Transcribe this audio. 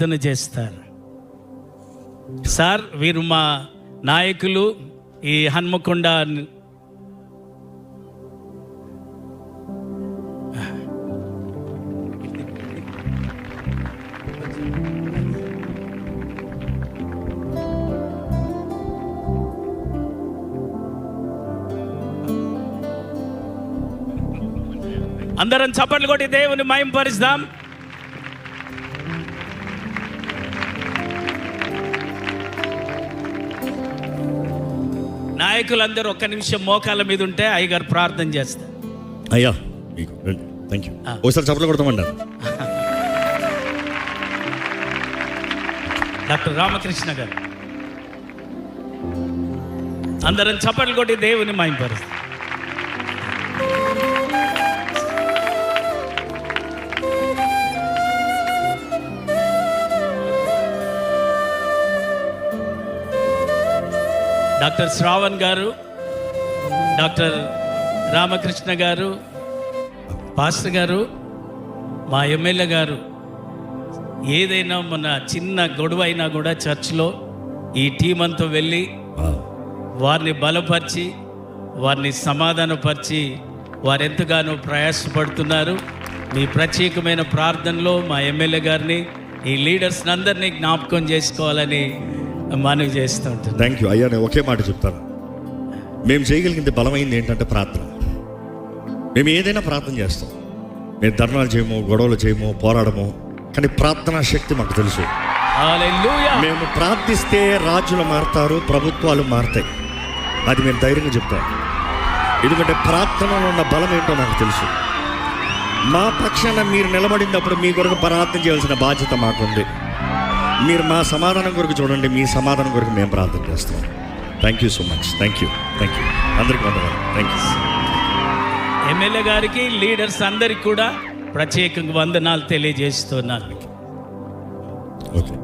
ప్రార్థన చేస్తారు. సార్ వీరు మా నాయకులు. ఈ హన్మకొండ అందరం చప్పట్లు కొట్టి దేవుని మహిమపరుస్తాం. నాయకులందరూ ఒక్క నిమిషం మోకాళ్ళ మీద ఉంటే అయ్యగారు ప్రార్థన చేస్తారు. అయ్యా థ్యాంక్ యూ. ఒకసారి చప్పట్లు కొడతామన్నారు. డాక్టర్ రామకృష్ణ గారు అందరం చప్పట్లు కొట్టి దేవుని మహిమపరుస్తాం. డాక్టర్ శ్రావణ్ గారు, డాక్టర్ రామకృష్ణ గారు, పాస్టర్ గారు, మా ఎమ్మెల్యే గారు, ఏదైనా మన చిన్న గొడవ అయినా కూడా చర్చ్లో ఈ టీం అంతా వెళ్ళి వారిని బలపరిచి వారిని సమాధానపరిచి వారు ఎంతగానో ప్రయాసపడుతున్నారు. మీ ప్రత్యేకమైన ప్రార్థనలో మా ఎమ్మెల్యే గారిని, ఈ లీడర్స్ని అందరినీ జ్ఞాపకం చేసుకోవాలని మనవి చేస్తూ ఉంటాను. థ్యాంక్ యూ అయ్యా. నేను ఒకే మాట చెప్తాను. మేము చేయగలిగింది బలమైంది ఏంటంటే ప్రార్థన. మేము ఏదైనా ప్రార్థన చేస్తాం. మేము ధర్నాలు చేయము, గొడవలు చేయము, పోరాడము, కానీ ప్రార్థనా శక్తి మాకు తెలుసు. హల్లెలూయా. మేము ప్రార్థిస్తే రాజులు మారుతారు, ప్రభుత్వాలు మారుతాయి. అది మేము ధైర్యంగా చెప్తాం. ఎందుకంటే ప్రార్థనలో ఉన్న బలం ఏంటో నాకు తెలుసు. మా పక్షాన మీరు నిలబడినప్పుడు మీ కొరకు ప్రార్థన చేయాల్సిన బాధ్యత మాకుంది. మీరు మా సమాధానం కొరకు చూడండి, మీ సమాధానం కొరకు మేము ప్రార్థన చేస్తాం. Thank you so much. Thank you అందరికీ వందనాలు. Thank you. ఎమ్మెల్యే గారికి, లీడర్స్ అందరికి కూడా ప్రత్యేకంగా వందనాలు తెలియజేస్తున్నాను. ఓకే.